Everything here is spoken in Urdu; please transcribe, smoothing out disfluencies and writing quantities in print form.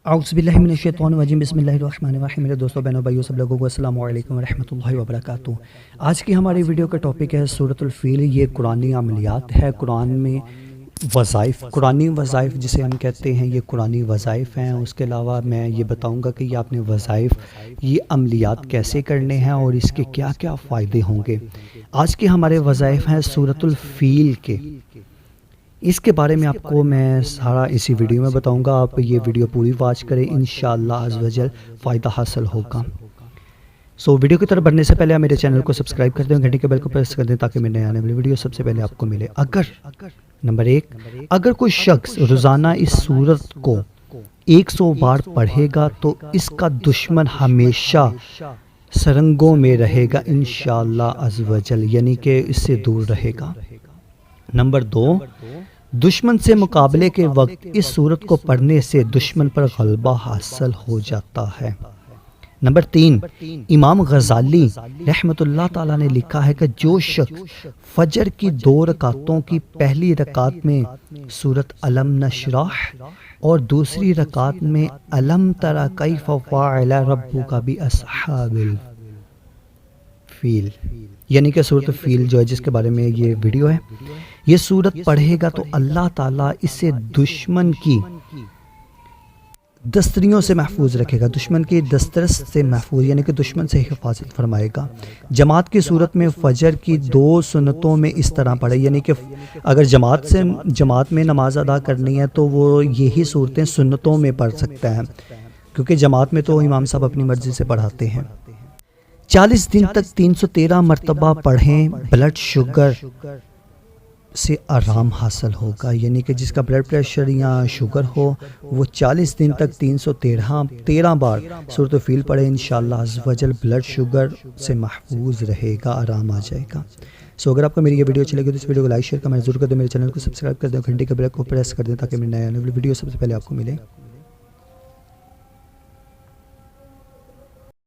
اعوذ باللہ من الشیطان الرجیم بسم اللہ الرحمن الرحیم۔ میرے دوستوں بہنوں بھائیوں سب لوگوں کو السلام علیکم ورحمۃ اللہ وبرکاتہ۔ آج کی ہماری ویڈیو کا ٹاپک ہے سورۃ الفیل۔ یہ قرآنی عملیات ہے، قرآن میں وظائف، قرآنی وظائف جسے ہم کہتے ہیں، یہ قرآنی وظائف ہیں۔ اس کے علاوہ میں یہ بتاؤں گا کہ یہ آپ نے وظائف، یہ عملیات کیسے کرنے ہیں اور اس کے کیا کیا فائدے ہوں گے۔ آج کے ہمارے وظائف ہیں سورۃ الفیل کے، اس کے بارے میں آپ کو میں سارا اسی ویڈیو میں بتاؤں گا۔ آپ یہ ویڈیو پوری واچ کریں، انشاءاللہ عز و جل فائدہ حاصل ہوگا۔ ویڈیو کی طرف بڑھنے سے پہلے آپ میرے چینل کو سبسکرائب کر دیں، گھنٹی کے بیل کو پریس کر دیں تاکہ میں نئے آنے والی ویڈیو سب سے پہلے آپ کو ملے۔ نمبر 1، اگر کوئی شخص روزانہ اس سورت کو 100 بار پڑھے گا تو اس کا دشمن ہمیشہ سرنگوں میں رہے گا انشاءاللہ عز و جل، یعنی کہ اس سے دور رہے گا۔ نمبر 2، دشمن سے مقابلے کے وقت اس سورت کو پڑھنے سے دشمن پر غلبہ حاصل ہو جاتا ہے۔ نمبر 3، امام غزالی رحمۃ اللہ تعالیٰ نے لکھا ہے کہ جو شخص فجر کی 2 رکعتوں کی پہلی رکعت میں سورت علم نشرح اور دوسری رکعت میں علم تری کیف فعل ربک باصحاب الفیل، یعنی کہ سورۃ الفیل جو ہے جس کے بارے میں یہ ویڈیو ہے، یہ سورت پڑھے گا تو اللہ تعالیٰ اسے دشمن کی دستریوں سے محفوظ رکھے گا، دشمن کی دسترس سے محفوظ، یعنی کہ دشمن سے حفاظت فرمائے گا۔ جماعت کی صورت میں فجر کی 2 سنتوں میں اس طرح پڑھے، یعنی کہ اگر جماعت میں نماز ادا کرنی ہے تو وہ یہی صورتیں سنتوں میں پڑھ سکتا ہے، کیونکہ جماعت میں تو امام صاحب اپنی مرضی سے پڑھاتے ہیں۔ 40 دن تک 313 مرتبہ پڑھیں، بلڈ شوگر سے آرام حاصل ہوگا، یعنی کہ جس کا بلڈ پریشر یا شوگر ہو وہ 40 دن تک 313 بار سورۃ الفیل پڑھے، انشاءاللہ عز و جل بلڈ شوگر سے محفوظ رہے گا، آرام آ جائے گا۔ اگر آپ کو میری یہ ویڈیو اچھی لگے تو اس ویڈیو کو لائک شیئر کمنٹ ضرور کر دیں، میرے چینل کو سبسکرائب کر دیں، گھنٹی کے بیل کو پریس کر دیں تاکہ میری نئے آنے والی ویڈیو سب سے پہلے آپ کو ملے۔